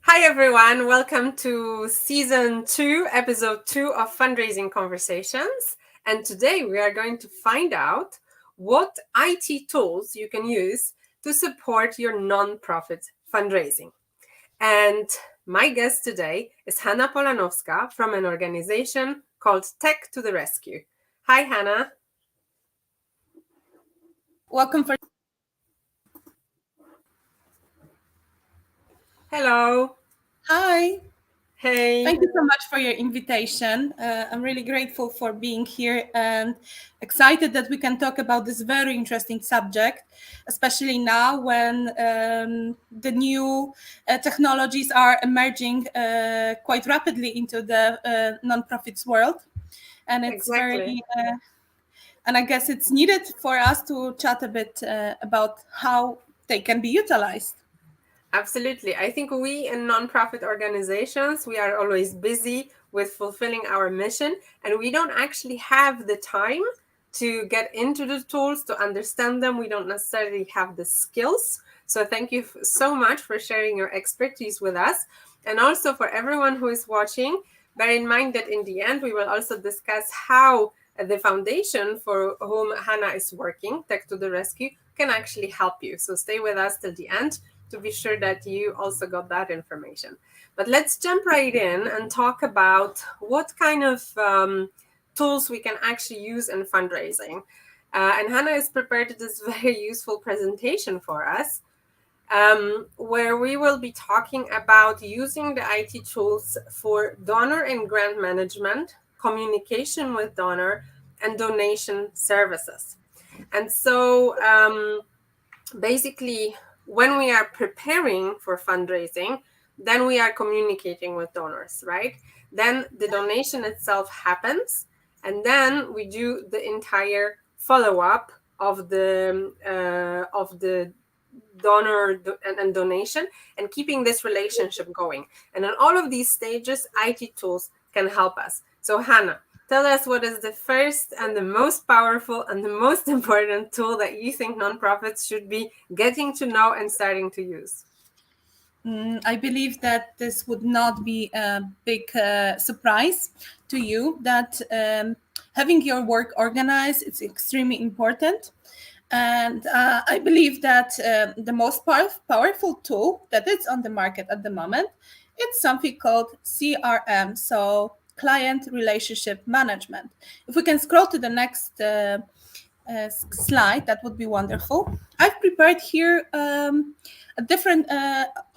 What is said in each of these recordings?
Hi everyone, welcome to season 2, episode 2 of Fundraising Conversations. And today we are going to find out what IT tools you can use to support your nonprofit fundraising. And my guest today is Hanna Polanowska from an organization called Tech to the Rescue. Hi Hanna. Welcome for Hello. Hi. Hey. Thank you so much for your invitation. I'm really grateful for being here and excited that we can talk about this very interesting subject, especially now when the new technologies are emerging quite rapidly into the nonprofits world. And it's Exactly. very, and I guess it's needed for us to chat a bit about how they can be utilized. Absolutely. I think we in nonprofit organizations, we are always busy with fulfilling our mission, and we don't actually have the time to get into the tools, to understand them. We don't necessarily have the skills. So thank you so much for sharing your expertise with us. And also for everyone who is watching, bear in mind that in the end, we will also discuss how the foundation for whom Hanna is working, Tech to the Rescue, can actually help you. So stay with us till the end to be sure that you also got that information. But let's jump right in and talk about what kind of tools we can actually use in fundraising. And Hanna has prepared this very useful presentation for us, where we will be talking about using the IT tools for donor and grant management, communication with donor, and donation services. And so basically, when we are preparing for fundraising, then we are communicating with donors, right? Then the donation itself happens, and then we do the entire follow-up of the donor and donation, and keeping this relationship going. And on all of these stages, IT tools can help us. So Hanna, tell us what is the first and the most powerful and the most important tool that you think nonprofits should be getting to know and starting to use. I believe that this would not be a big surprise to you that having your work organized is extremely important. And I believe that the most powerful tool that is on the market at the moment, it's something called CRM, so Client Relationship Management. If we can scroll to the next slide, that would be wonderful. I've prepared here different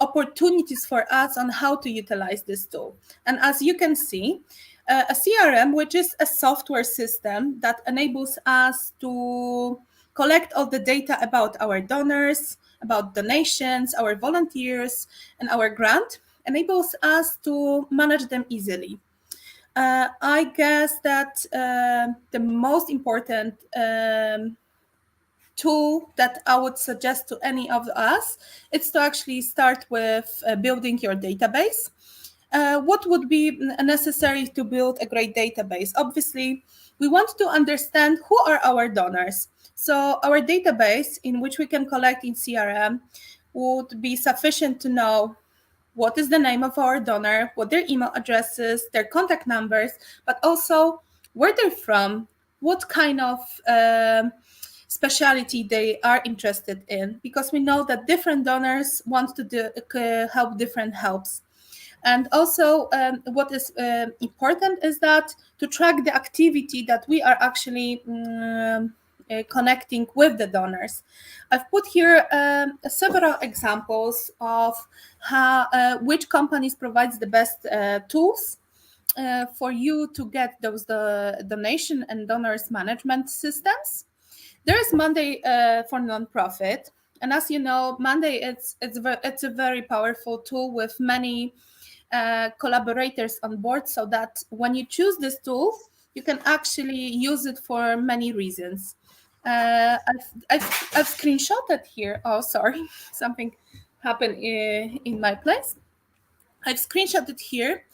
opportunities for us on how to utilize this tool. And as you can see, a CRM, which is a software system that enables us to collect all the data about our donors, about donations, our volunteers, and our grant, enables us to manage them easily. I guess that the most important tool that I would suggest to any of us is to actually start with building your database. What would be necessary to build a great database? Obviously, we want to understand who are our donors. So our database in which we can collect in CRM would be sufficient to know what is the name of our donor, what their email addresses, their contact numbers, but also where they're from, what kind of specialty they are interested in, because we know that different donors want to help different helps. And also, what is important is that to track the activity that we are actually connecting with the donors. I've put here several examples of how which companies provides the best tools for you to get those donation and donors management systems. There is Monday for nonprofit, and as you know, Monday it's a very powerful tool with many collaborators on board, so that when you choose this tool, you can actually use it for many reasons. I've screenshotted here. Oh, sorry, something happened in my place. I've screenshotted here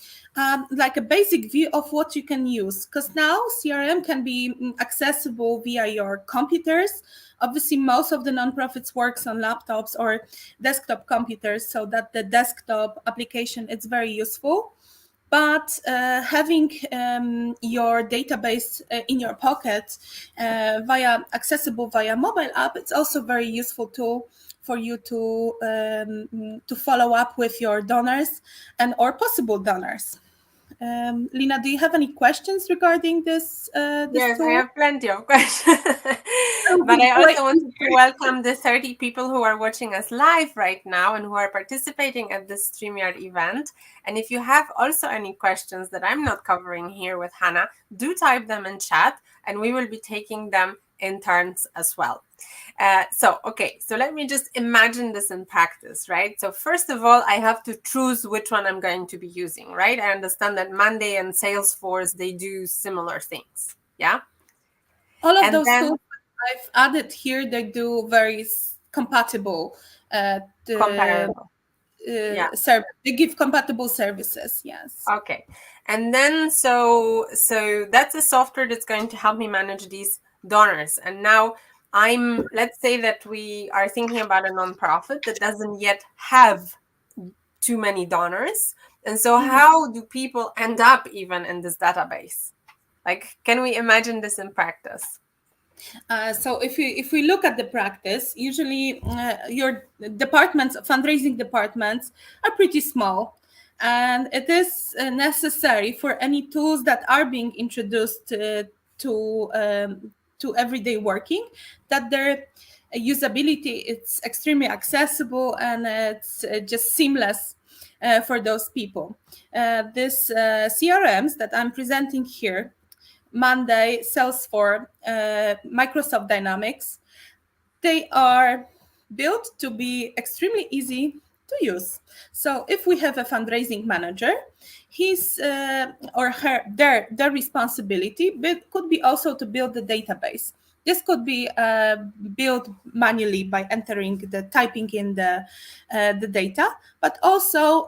like a basic view of what you can use, because now CRM can be accessible via your computers. Obviously, most of the nonprofits works on laptops or desktop computers, so that the desktop application is very useful. But having your database in your pocket via accessible via mobile app, it's also very useful tool for you to follow up with your donors and or possible donors. Lina, do you have any questions regarding this Yes, I tool? have plenty of questions. But Okay, I great. also wanted to welcome the 30 people who are watching us live right now and who are participating at this StreamYard event. And if you have also any questions that I'm not covering here with Hannah, do type them in chat and we will be taking them in turns as well. So let me just imagine this in practice, right? So first of all, I have to choose which one I'm going to be using, right? I understand that Monday and Salesforce, they do similar things. Yeah. All of And those tools then I've added here, they do very compatible the comparable. Yeah. service. They give compatible services. Yes. Okay. And then so that's a software that's going to help me manage these donors. And now let's say that we are thinking about a nonprofit that doesn't yet have too many donors. And so Mhm. how do people end up even in this database? Like, can we imagine this in practice? So if we look at the practice, usually your departments, fundraising departments, are pretty small, and it is necessary for any tools that are being introduced to to everyday working, that their usability it's extremely accessible and it's just seamless for those people. This CRMs that I'm presenting here, Monday, Salesforce, Microsoft Dynamics, they are built to be extremely easy to use. So if we have a fundraising manager, his or her their responsibility could be also to build the database. This could be built manually by entering the typing in the data, but also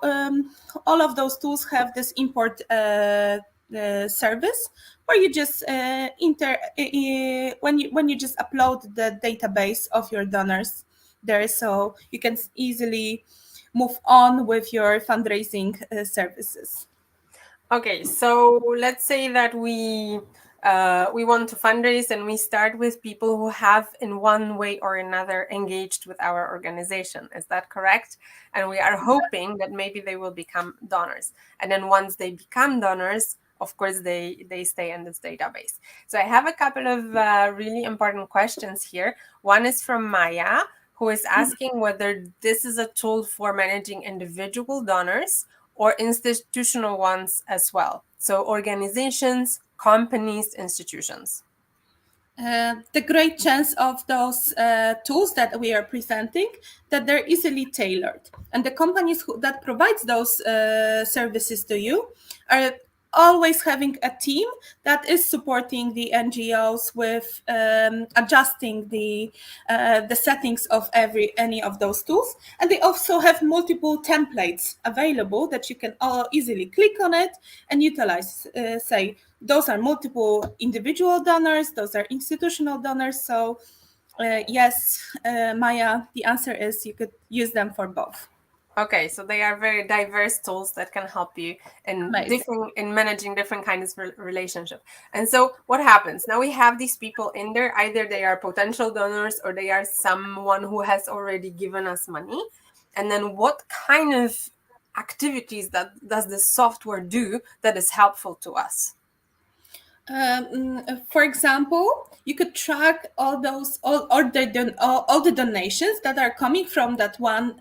all of those tools have this import service where you just when you just upload the database of your donors there, so you can easily move on with your fundraising services. Okay, so let's say that we want to fundraise and we start with people who have in one way or another engaged with our organization. Is that correct? And we are hoping that maybe they will become donors. And then once they become donors, of course, they stay in this database. So I have a couple of really important questions here. One is from Maya, who is asking whether this is a tool for managing individual donors or institutional ones as well. So organizations, companies, institutions. The great chance of those tools that we are presenting, that they're easily tailored, and the companies that provides those services to you are always having a team that is supporting the NGOs with adjusting the settings of any of those tools, and they also have multiple templates available that you can all easily click on it and utilize. Say those are multiple individual donors, those are institutional donors. So yes, Maya, the answer is you could use them for both. Okay, so they are very diverse tools that can help you Amazing. in managing different kinds of relationship. And so what happens? Now we have these people in there, either they are potential donors or they are someone who has already given us money. And then what kind of activities that does this software do that is helpful to us? For example, you could track all the donations that are coming from that one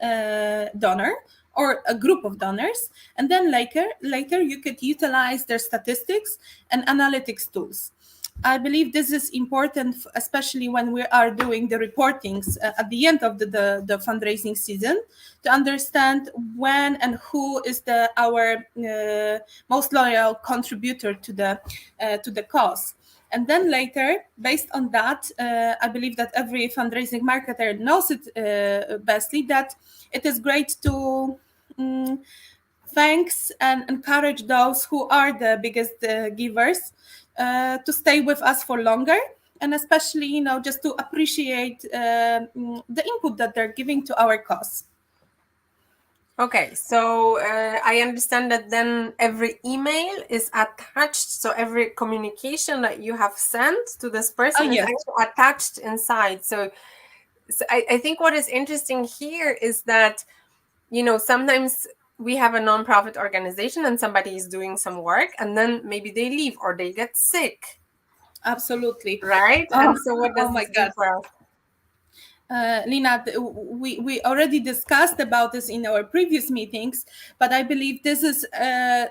donor or a group of donors, and then later you could utilize their statistics and analytics tools. I believe this is important, especially when we are doing the reportings at the end of the fundraising season, to understand when and who is our most loyal contributor to the cause. And then later, based on that, I believe that every fundraising marketer knows it bestly, that it is great to thanks and encourage those who are the biggest givers to stay with us for longer, and especially, just to appreciate the input that they're giving to our cause. Okay, so I understand that then every email is attached. So every communication that you have sent to this Oh, person is yes, actually attached inside. So I think what is interesting here is that, sometimes we have a nonprofit organization and somebody is doing some work and then maybe they leave or they get sick, absolutely. right? Oh, And so what oh does my this do God. for us? Lina, we already discussed about this in our previous meetings, but I believe this is a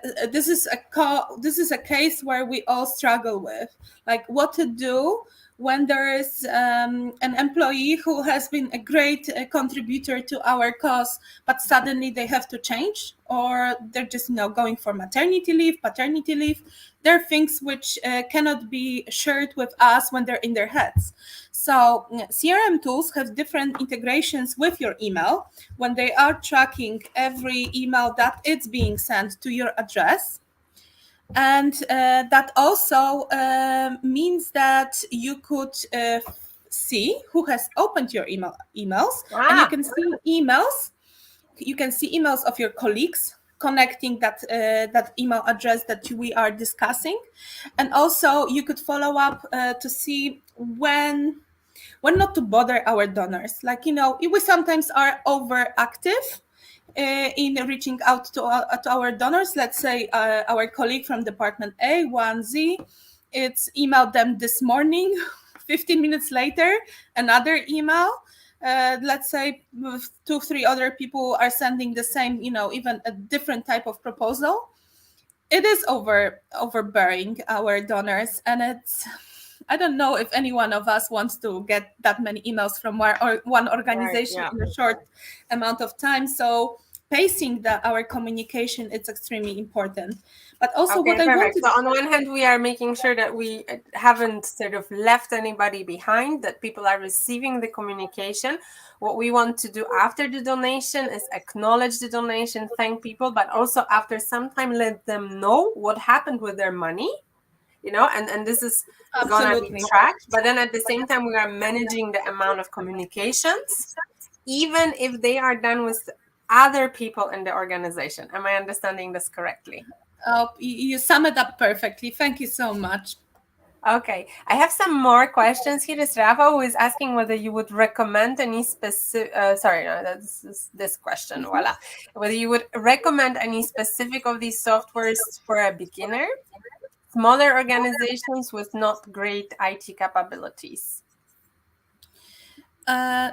case where we all struggle with, like what to do when there is an employee who has been a great contributor to our cause, but suddenly they have to change, or they're just going for maternity leave, paternity leave. There are things which cannot be shared with us when they're in their heads. So CRM tools have different integrations with your email when they are tracking every email that it's being sent to your address. And that also means that you could see who has opened your emails, and you Ah, can see emails. You can see emails of your colleagues connecting that email address that we are discussing, and also you could follow up to see when not to bother our donors. Like, we sometimes are overactive in reaching out to our donors. Let's say our colleague from Department A, 1Z, it's emailed them this morning. 15 minutes later, another email. Let's say two, three other people are sending the same, even a different type of proposal. It is overbearing our donors, and it's, I don't know if any one of us wants to get that many emails from one right, organization yeah. in a short amount of time. So pacing our communication is extremely important. But also what Okay, I perfect. wanted. So on one hand, we are making sure that we haven't sort of left anybody behind, that people are receiving the communication. What we want to do after the donation is acknowledge the donation, thank people, but also after some time, let them know what happened with their money, and this is gonna be Absolutely. tracked. But then at the same time, we are managing the amount of communications, even if they are done with other people in the organization. Am I understanding this correctly? You sum it up perfectly. Thank you so much. Okay, I have some more questions here. Is Rafa who is asking whether you would recommend any specific. Sorry, no, that's this question. Voila, whether you would recommend any specific of these softwares for a beginner, smaller organizations with not great IT capabilities.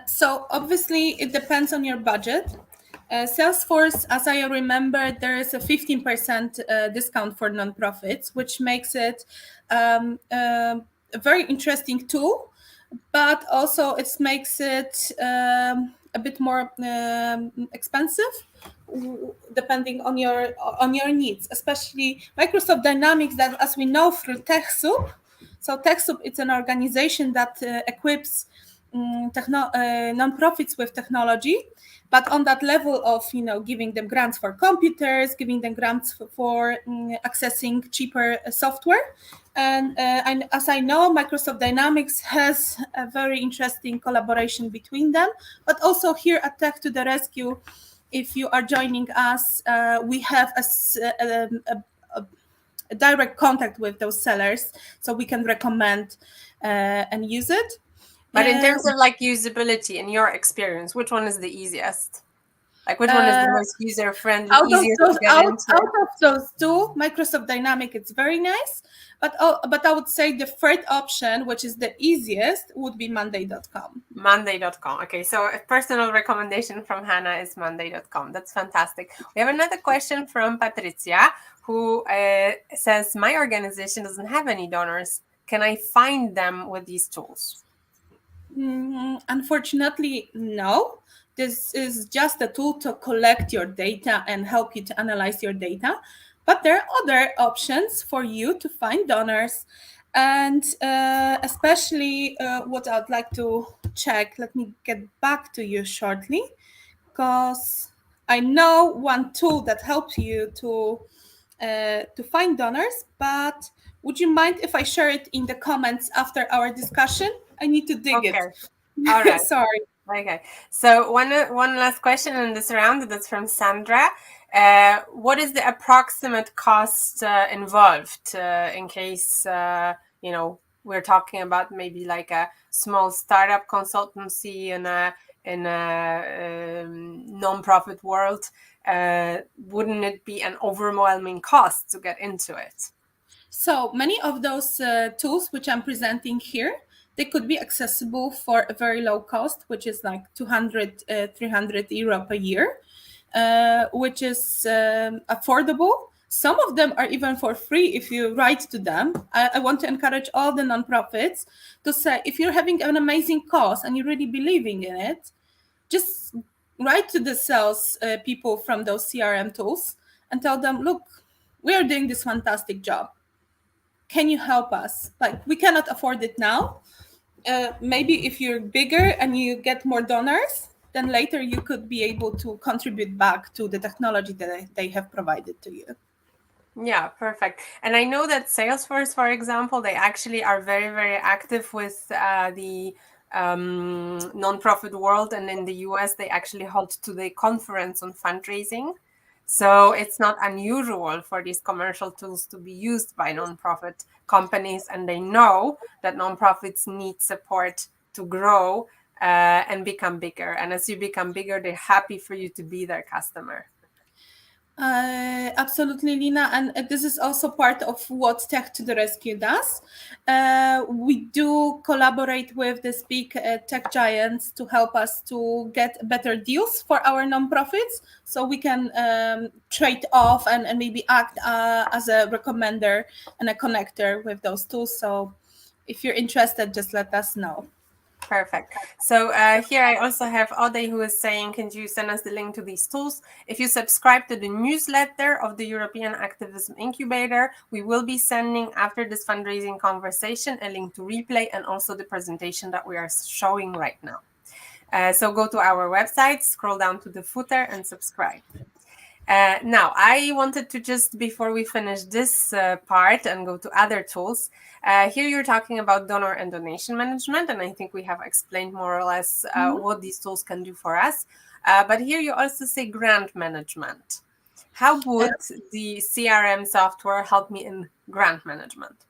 So obviously it depends on your budget. Salesforce, as I remember, there is a 15% discount for nonprofits, which makes it a very interesting tool, but also it makes it a bit more expensive depending on your needs, especially Microsoft Dynamics, that, as we know, through TechSoup. So TechSoup, it's an organization that equips nonprofits with technology, but on that level of giving them grants for computers, giving them grants for accessing cheaper software. And as I know, Microsoft Dynamics has a very interesting collaboration between them. But also here at Tech to the Rescue, if you are joining us, we have a direct contact with those sellers, so we can recommend and use it. But in Uh, terms of like usability, in your experience, which one is the easiest? Like, which one is the uh, most user friendly, easiest to get out into? of those two, Microsoft Dynamic, it's very nice, but I would say the third option, which is the easiest, would be Monday.com. Monday.com. Okay, so a personal recommendation from Hannah is Monday.com. That's fantastic. We have another question from Patricia, who says, my organization doesn't have any donors. Can I find them with these tools? Unfortunately, no. This is just a tool to collect your data and help you to analyze your data. But there are other options for you to find donors. And especially what I'd like to check, let me get back to you shortly, because I know one tool that helps you to find donors, but would you mind if I share it in the comments after our discussion? I need to dig it. Okay. All right. Sorry. Okay. So one last question in this round. That's from Sandra. What is the approximate cost involved in case we're talking about maybe like a small startup consultancy in a non-profit world? Wouldn't it be an overwhelming cost to get into it? So many of those tools which I'm presenting here, they could be accessible for a very low cost, which is like 200, 300 euro per year, which is affordable. Some of them are even for free if you write to them. I want to encourage all the nonprofits to say, if you're having an amazing cause and you're really believing in it, just write to the sales people from those CRM tools and tell them, look, we are doing this fantastic job. Can you help us? Like, we cannot afford it now. Maybe if you're bigger and you get more donors, then later you could be able to contribute back to the technology that they have provided to you. Yeah, perfect. And I know that Salesforce, for example, they actually are very, very active with the nonprofit world. And in the US, they actually hold today conference on fundraising. So it's not unusual for these commercial tools to be used by nonprofit companies. And they know that nonprofits need support to grow and become bigger. And as you become bigger, they're happy for you to be their customer. Absolutely, Lina. And this is also part of what Tech to the Rescue does. We do collaborate with these big tech giants to help us to get better deals for our nonprofits, so we can trade off and maybe act as a recommender and a connector with those tools. So if you're interested, just let us know. Perfect. So here I also have Ode who is saying, can you send us the link to these tools? If you subscribe to the newsletter of the European Activism Incubator, we will be sending after this fundraising conversation a link to replay and also the presentation that we are showing right now. So go to our website, scroll down to the footer and subscribe. Now, I wanted to just, before we finish this part and go to other tools, here you're talking about donor and donation management, and I think we have explained more or less what these tools can do for us. But here you also say grant management. How would the CRM software help me in grant management?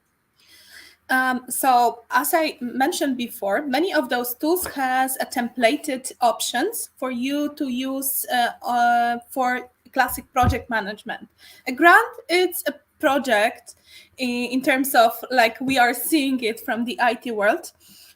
So as I mentioned before, many of those tools has a templated options for you to use for classic project management. A grant, it's a project in terms of like we are seeing it from the IT world,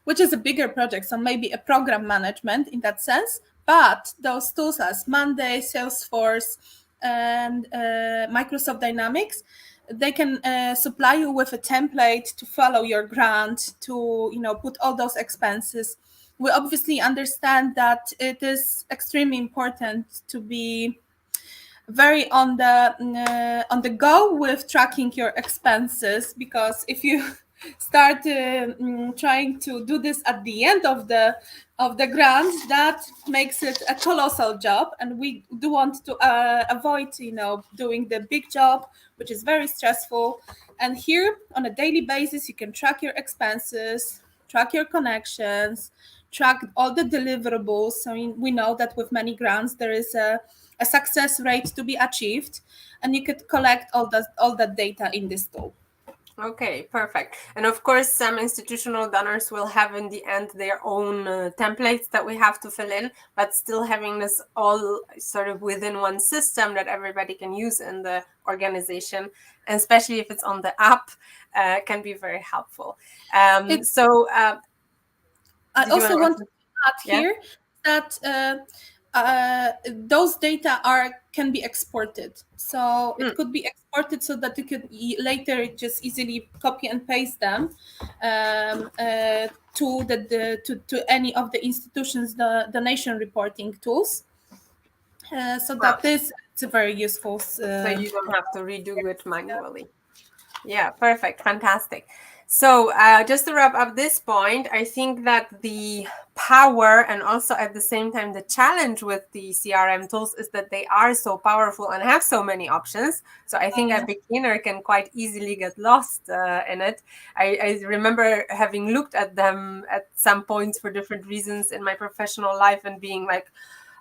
which is a bigger project. So maybe a program management in that sense. But those tools as Monday, Salesforce, and Microsoft Dynamics, they can supply you with a template to follow your grant, to put all those expenses. We obviously understand that it is extremely important to be very on the go with tracking your expenses, because if you start trying to do this at the end of the grant, that makes it a colossal job, and we do want to avoid doing the big job, which is very stressful. And here on a daily basis you can track your expenses, track your connections, track all the deliverables. So we know that with many grants there is a success rate to be achieved, and you could collect all that data in this tool. Okay, perfect. And of course, some institutional donors will have in the end their own templates that we have to fill in, but still having this all sort of within one system that everybody can use in the organization, and especially if it's on the app, can be very helpful. I also want to add here that those data can be exported. So it could be exported so that you could later just easily copy and paste them to any of the institutions, the donation reporting tools. So that is it's a very useful. So you don't have to redo it manually. Yeah, perfect. Fantastic. So just to wrap up this point, I think that the power and also at the same time the challenge with the CRM tools is that they are so powerful and have so many options. So I think a beginner can quite easily get lost in it. I remember having looked at them at some points for different reasons in my professional life and being like,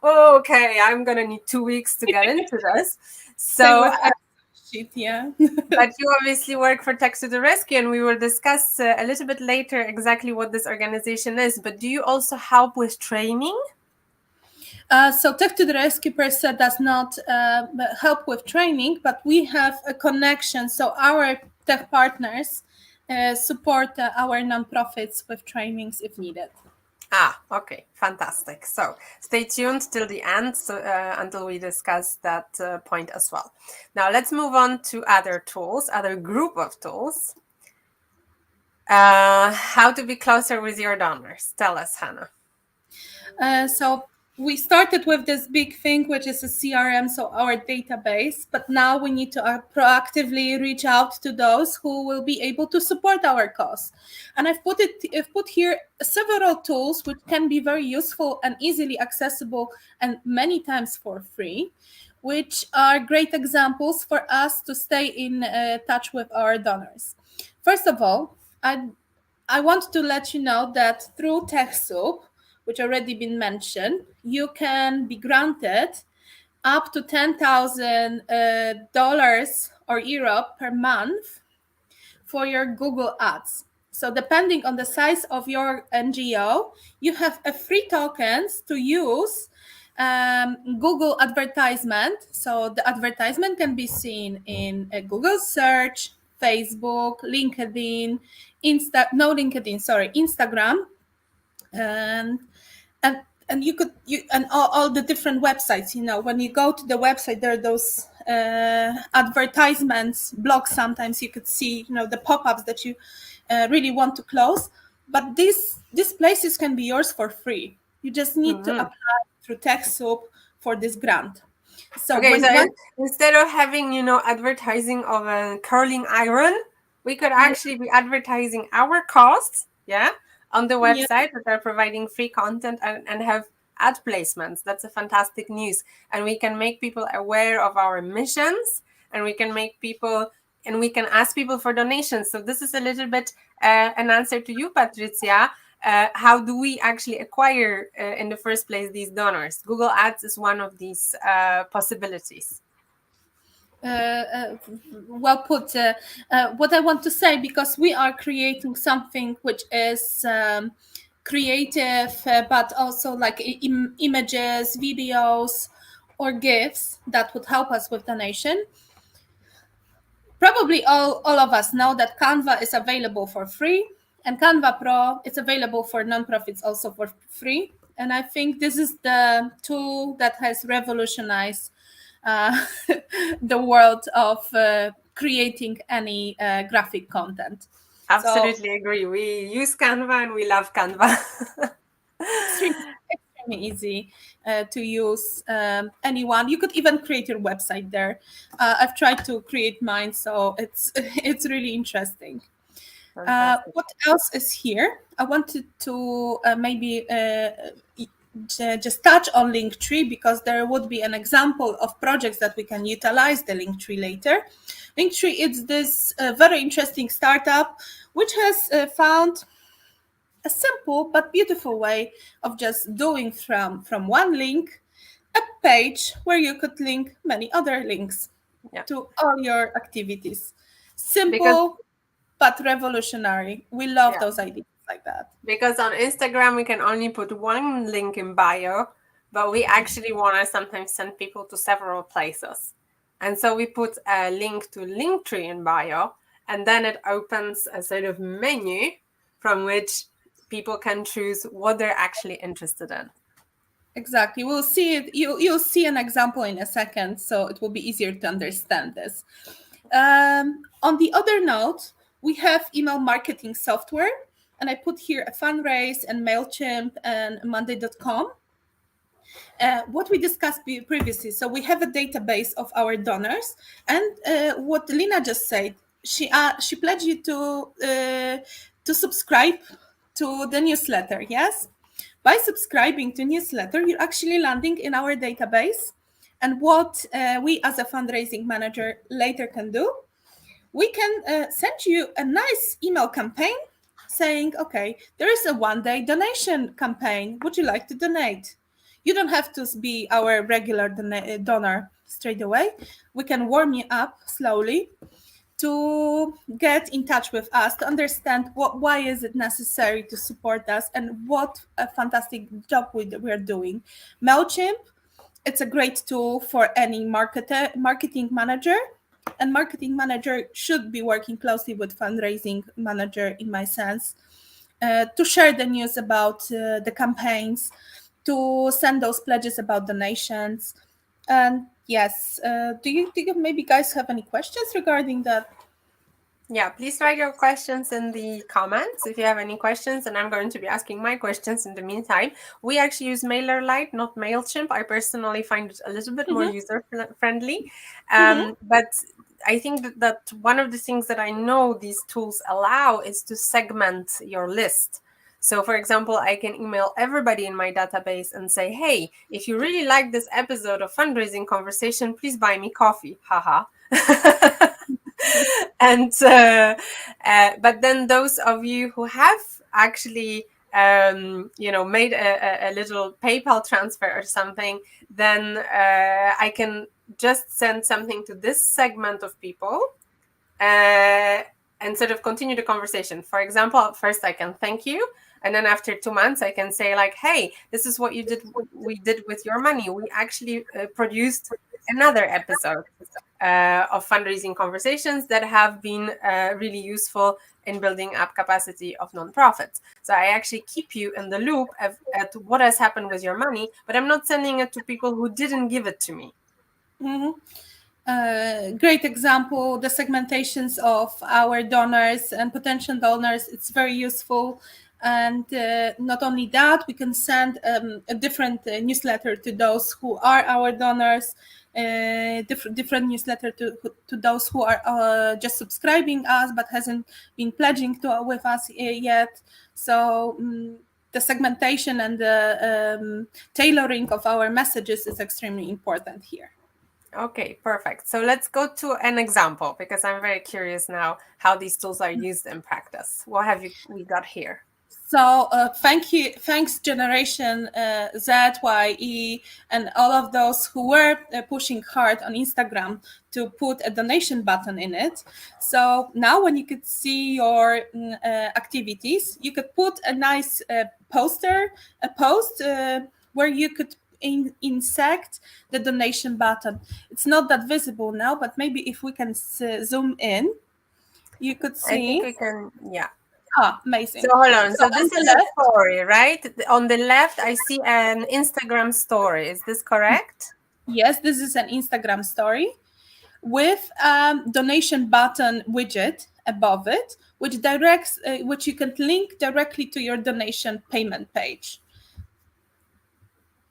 oh, okay, I'm gonna need 2 weeks to get into this. Same So with Excel sheet, yeah. but you obviously work for Text to the Rescue, and we will discuss a little bit later exactly what this organization is. But do you also help with training? So Tech to the Rescue per se does not help with training, but we have a connection. So our tech partners support our nonprofits with trainings if needed. Ah, okay, fantastic. So stay tuned till the end until we discuss that point as well. Now let's move on to other tools, other group of tools. How to be closer with your donors. Tell us, Hannah. So we started with this big thing, which is a CRM, so our database, but now we need to proactively reach out to those who will be able to support our cause. And I've put here several tools which can be very useful and easily accessible and many times for free, which are great examples for us to stay in touch with our donors. First of all, I want to let you know that through TechSoup, which already been mentioned, you can be granted up to $10,000 or euro per month for your Google Ads. So depending on the size of your NGO, you have a free tokens to use Google advertisement. So the advertisement can be seen in a Google search, Facebook, LinkedIn, Instagram, and and and all the different websites. When you go to the website, there are those advertisements blocks. Sometimes you could see the pop-ups that you really want to close, but these places can be yours for free. You just need to Mm-hmm. apply through TechSoup for this grant. So Okay, so when instead of having, advertising of a curling iron, we could yeah, actually be advertising our costs, yeah, on the yeah. website that are providing free content and have ad placements. That's a fantastic news. And we can make people aware of our missions and we can make people and we can ask people for donations. So this is a little bit an answer to you, Patricia. How do we actually acquire in the first place these donors? Google Ads is one of these possibilities. uh, uh, well put. What I want to say, because we are creating something which is creative, but also like images, videos, or GIFs that would help us with donation. Probably all of us know that Canva is available for free, and Canva Pro is available for nonprofits also for free. And I think this is the tool that has revolutionized uh, the world of creating any graphic content. So Absolutely agree. We use Canva and we love Canva. extremely easy to use. Anyone, you could even create your website there. I've tried to create mine, so it's it's really interesting. Fantastic. What else is here? I wanted to maybe just touch on Linktree, because there would be an example of projects that we can utilize the Linktree later. Linktree is this very interesting startup which has found a simple but beautiful way of just doing from one link a page where you could link many other links Yeah. to all your activities. Because Simple but revolutionary. We love yeah, those ideas like that. because on Instagram we can only put one link in bio, but we actually want to sometimes send people to several places. And so we put a link to Linktree in bio, and then it opens a sort of menu from which people can choose what they're actually interested in. Exactly. We'll see it. You'll see an example in a second, so it will be easier to understand this. On the other note, we have email marketing software, and I put here a Fundraise and MailChimp and Monday.com. What we discussed previously. So we have a database of our donors, and what Lina just said, she pledged you to subscribe to the newsletter. Yes, By subscribing to newsletter, you're actually landing in our database. And what we as a fundraising manager later can do, we can send you a nice email campaign saying, okay, there is a 1-day donation campaign. Would you like to donate? You don't have to be our regular donor straight away. We can warm you up slowly to get in touch with us, to understand why is it necessary to support us and what a fantastic job we're doing. MailChimp, it's a great tool for any marketing manager, and marketing manager should be working closely with fundraising manager, in my sense, to share the news about the campaigns, to send those pledges about donations. And yes, do you maybe guys have any questions regarding that? Yeah, please write your questions in the comments if you have any questions, and I'm going to be asking my questions in the meantime. We actually use MailerLite, not MailChimp. I personally find it a little bit more Mm-hmm. user-friendly. Mm-hmm. But I think that one of the things that I know these tools allow is to segment your list. So, for example, I can email everybody in my database and say, hey, if you really like this episode of Fundraising Conversation, please buy me coffee. Haha. And but then those of you who have actually made a little PayPal transfer or something, then I can just send something to this segment of people and sort of continue the conversation. For example, first I can thank you, and then after 2 months I can say like, hey, this is what we did with your money. We actually produced another episode of fundraising conversations that have been really useful in building up capacity of nonprofits. So I actually keep you in the loop at what has happened with your money, but I'm not sending it to people who didn't give it to me. Mm-hmm. Great example, the segmentations of our donors and potential donors, it's very useful. And not only that, we can send a different newsletter to those who are our donors, different newsletter to those who are just subscribing us but hasn't been pledging with us yet. So the segmentation and the tailoring of our messages is extremely important here. Okay, perfect. So let's go to an example, because I'm very curious now how these tools are used in practice. What have we got here? So thanks Generation Z, Y, E, and all of those who were pushing hard on Instagram to put a donation button in it. So now when you could see your activities, you could put a nice post where you could insect the donation button. It's not that visible now, but maybe if we can zoom in, you could I think see. we can, yeah. Ah, amazing. So hold on. So So on this the is a left, story, right? On the left, I see an Instagram story. Is this correct? yes, this is an Instagram story with a donation button widget above it, which you can link directly to your donation payment page.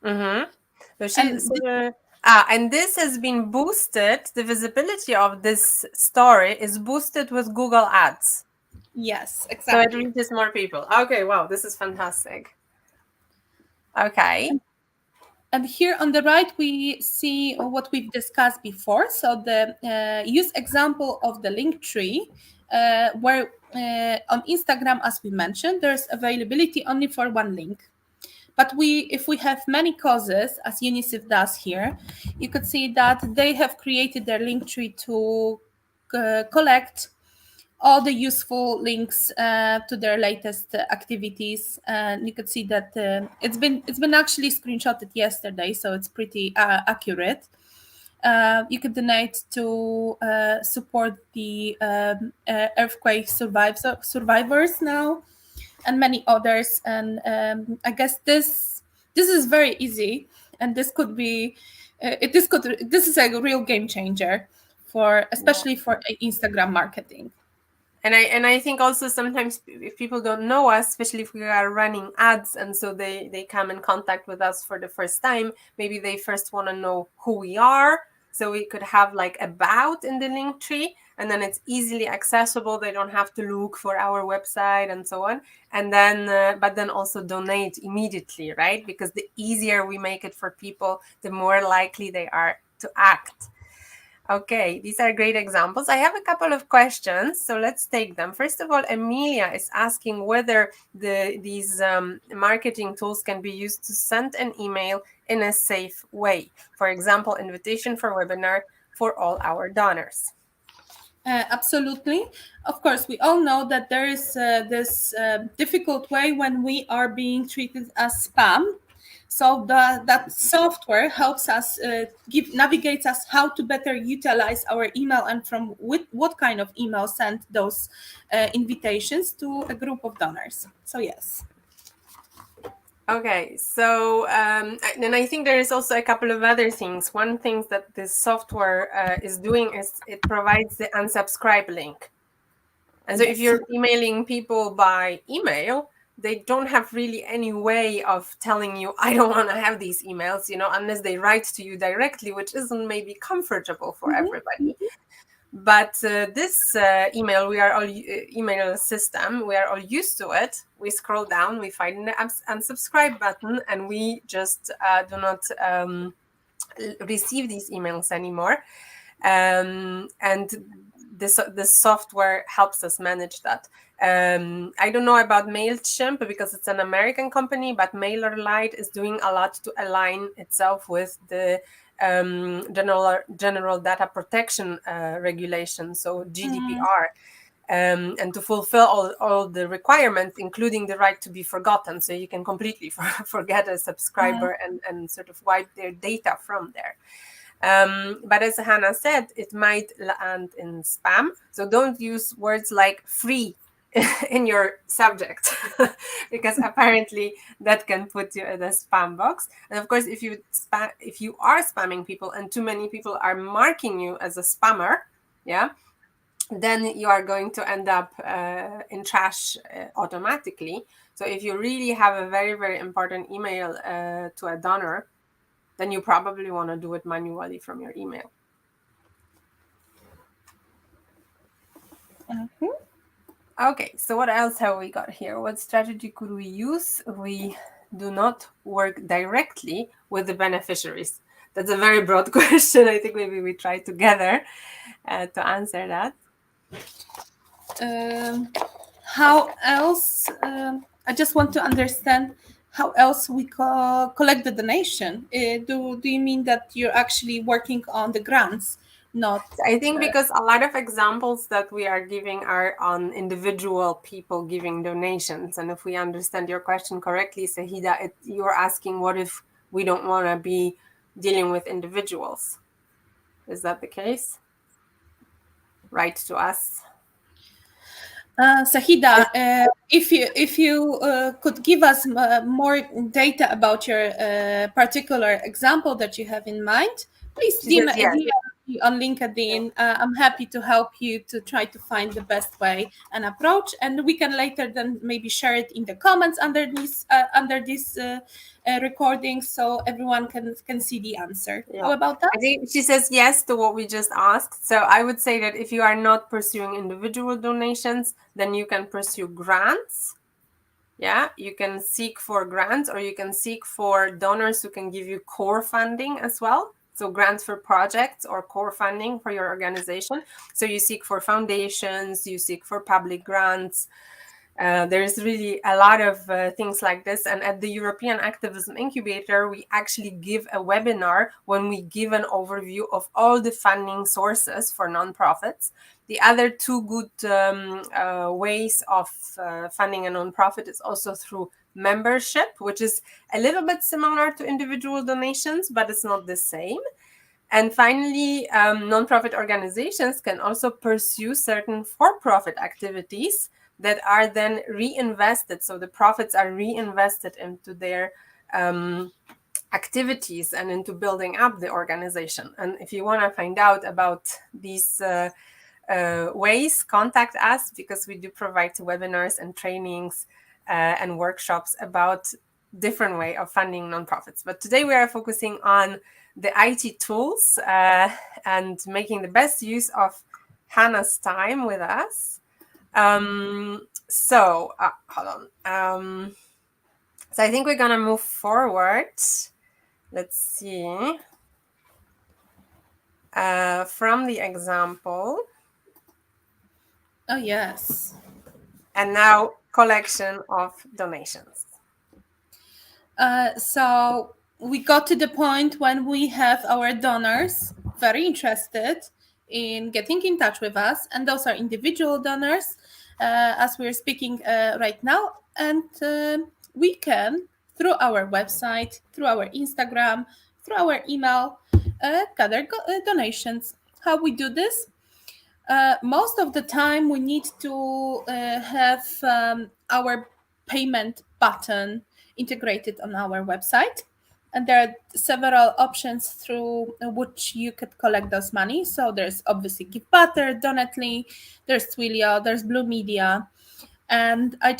Mm-hmm. So And and this has been boosted. The visibility of this story is boosted with Google Ads. yes, So it exactly. reaches more people. Okay, wow, this is fantastic. Okay. And here on the right, we see what we've discussed before. So the use example of the link tree, where on Instagram, as we mentioned, there's availability only for one link. But if we have many causes, as UNICEF does here, you could see that they have created their link tree to collect all the useful links to their latest activities, and you could see that it's been actually screenshotted yesterday, so it's pretty accurate. You could donate to support the earthquake survivors now, and many others. And I guess this is very easy, and this is a real game changer for, Yeah. especially for Instagram marketing. And I think also sometimes if people don't know us, especially if we are running ads, and so they come in contact with us for the first time, maybe they first want to know who we are. So we could have like about in the link tree. and then it's easily accessible. They don't have to look for our website and so on. And then, but then also donate immediately, right? Because the easier we make it for people, the more likely they are to act. Okay, these are great examples. I have a couple of questions, so let's take them. First of all, Emilia is asking whether these marketing tools can be used to send an email in a safe way. For example, invitation for webinar for all our donors. Absolutely. Of course, we all know that there is this difficult way when we are being treated as spam. So that software helps us navigates us how to better utilize our email and from what kind of email send those invitations to a group of donors. So yes. Okay, so and I think there is also a couple of other things. One thing that this software is doing is it provides the unsubscribe link. And so if you're emailing people by email, they don't have really any way of telling you, I don't want to have these emails, unless they write to you directly, which isn't maybe comfortable for everybody. But this email, we are all email system, we are all used to it. We scroll down, we find the unsubscribe button, and we just do not receive these emails anymore. And this software helps us manage that. I don't know about MailChimp because it's an American company, but MailerLite is doing a lot to align itself with the general data protection regulation, so GDPR. And to fulfill all the requirements, including the right to be forgotten. So you can completely forget a subscriber and sort of wipe their data from there. But as Hanna said, it might land in spam. So don't use words like free in your subject because apparently that can put you in a spam box. And of course, if you are spamming people and too many people are marking you as a spammer, then you are going to end up in trash automatically. So if you really have a very, very important email to a donor, then you probably want to do it manually from your email. Okay, so what else have we got here? What strategy could we use? We do not work directly with the beneficiaries. That's a very broad question. I think maybe we try together to answer that. How else? I just want to understand how else we collect the donation. Do you mean that you're actually working on the grants? Not. I think because a lot of examples that we are giving are on individual people giving donations. And if we understand your question correctly, Sahida, you're asking what if we don't want to be dealing with individuals? Is that the case? Write to us. Sahida, if you could give us more data about your particular example that you have in mind, please DM me on LinkedIn. I'm happy to help you to try to find the best way and approach, and we can later then maybe share it in the comments under this recording, so everyone can see the answer. How about that? I think she says yes to what we just asked. So I would say that if you are not pursuing individual donations, then you can pursue grants. Yeah, you can seek for grants, or you can seek for donors who can give you core funding as well. So grants for projects or core funding for your organization. So you seek for foundations, you seek for public grants. There's really a lot of things like this. And at the European Activism Incubator, we actually give a webinar when we give an overview of all the funding sources for nonprofits. The other two good ways of funding a nonprofit is also through membership, which is a little bit similar to individual donations, but it's not the same. And finally, nonprofit organizations can also pursue certain for-profit activities that are then reinvested. So the profits are reinvested into their activities and into building up the organization. And if you want to find out about these ways, contact us, because we do provide webinars and trainings and workshops about different way of funding nonprofits. But today we are focusing on the IT tools and making the best use of Hannah's time with us. Hold on. So I think we're gonna move forward. Let's see. From the example, Oh, yes. and now collection of donations. So we got to the point when we have our donors very interested in getting in touch with us, and those are individual donors, as we're speaking right now, and we can, through our website, through our Instagram, through our email, gather donations. How we do this? Most of the time, we need to have our payment button integrated on our website. And there are several options through which you could collect those money. So there's obviously GiveButter, Donately, there's Twilio, there's Blue Media. And I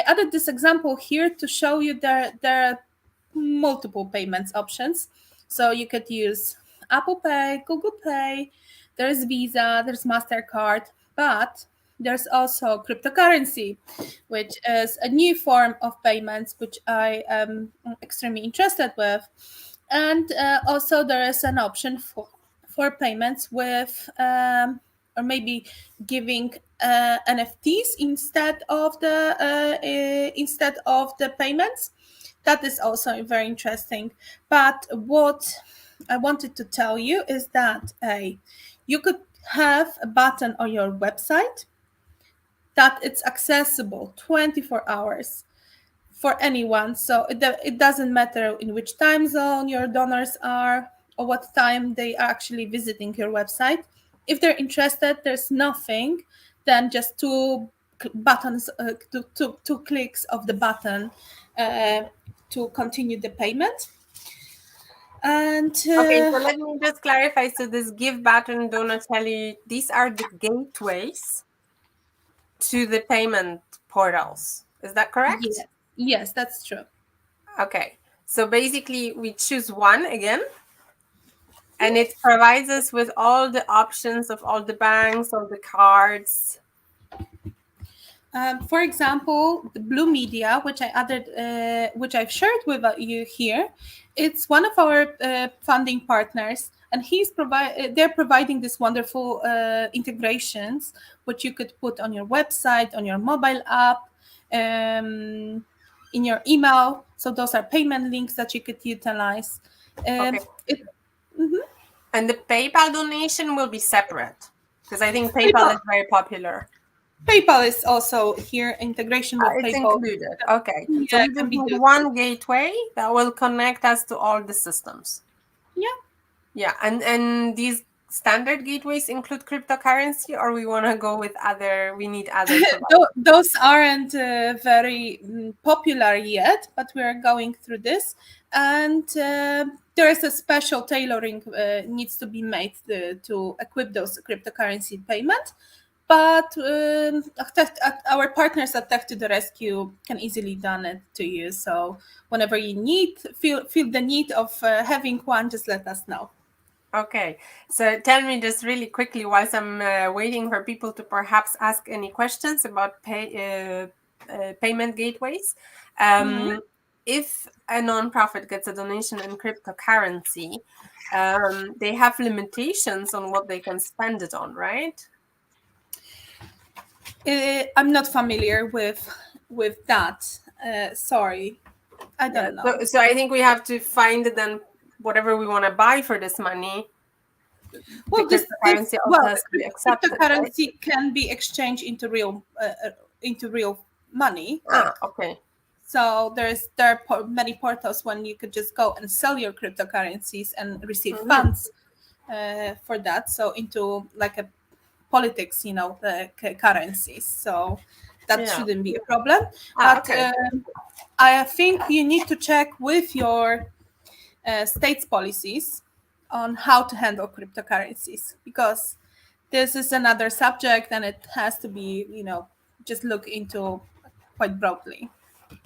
added this example here to show you there are multiple payments options. So you could use Apple Pay, Google Pay, there's Visa, there's MasterCard, but there's also cryptocurrency, which is a new form of payments, which I am extremely interested with. And also there is an option for payments with or maybe giving NFTs instead of the payments. That is also very interesting. But what I wanted to tell you is that you could have a button on your website that it's accessible 24 hours for anyone. So it doesn't matter in which time zone your donors are or what time they are actually visiting your website. If they're interested, there's nothing than just buttons, two clicks of the button to continue the payment. And Okay, so let me just clarify. So this give button, Donatelli, these are the gateways to the payment portals. Is that correct? yes, that's true. Okay, so basically we choose one again, and it provides us with all the options of all the banks, all the cards. For example, the Blue Media, which which I've shared with you here, it's one of our funding partners, and they're providing these wonderful integrations, which you could put on your website, on your mobile app, in your email. So those are payment links that you could utilize. Okay. It, mhm. And the PayPal donation will be separate because I think PayPal is very popular. PayPal is also here, integration with It's PayPal. included. Okay. So Yeah, we can just be need done. one gateway that will connect us to all the systems. Yeah. Yeah. And these standard gateways include cryptocurrency, or we want to go with we need other providers. Those aren't very popular yet, but we are going through this, and there is a special tailoring needs to be made to equip those cryptocurrency payment. But our partners at Tech to the Rescue can easily done it to you. So whenever you feel the need of having one, just let us know. Okay, so tell me just really quickly, whilst I'm waiting for people to perhaps ask any questions about payment gateways. If a nonprofit gets a donation in cryptocurrency, they have limitations on what they can spend it on, right? I'm not familiar with that. Sorry, I don't know. So I think we have to find then whatever we want to buy for this money. Well, The cryptocurrency also has to be accepted, right? cryptocurrency can be exchanged into real money. Okay. So there are many portals when you could just go and sell your cryptocurrencies and receive funds for that. So into like a politics, currencies. So that shouldn't be a problem. But Okay. I think you need to check with your state's policies on how to handle cryptocurrencies, because this is another subject and it has to be just look into quite broadly.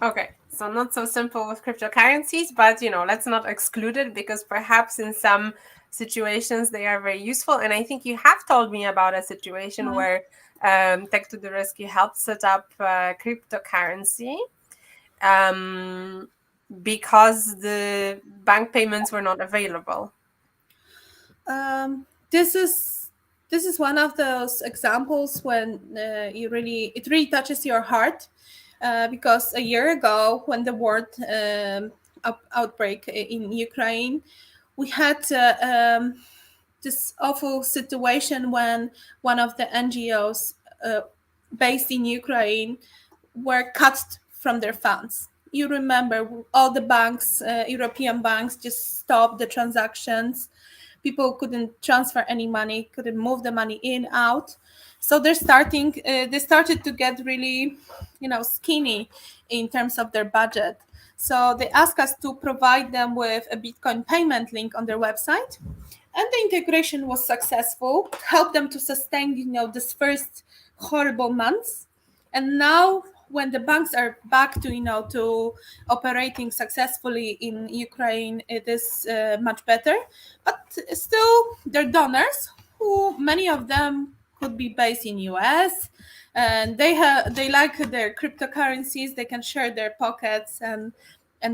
Okay, so not so simple with cryptocurrencies, but let's not exclude it because perhaps in some situations they are very useful. And I think you have told me about a situation Mhm. where Tech to the Rescue helped set up cryptocurrency um, because the bank payments were not available. Um, this is one of those examples when it really touches your heart, because a year ago when the war outbreak in Ukraine, we had this awful situation when one of the NGOs based in Ukraine were cut from their funds. You remember all the banks, European banks, just stopped the transactions. People couldn't transfer any money, couldn't move the money in, out. So they started to get really, skinny in terms of their budget. So they asked us to provide them with a Bitcoin payment link on their website, and the integration was successful, helped them to sustain this first horrible months. And now when the banks are back to to operating successfully in Ukraine, it is much better. But still, their donors, who many of them could be based in US, and they like their cryptocurrencies, they can share their pockets and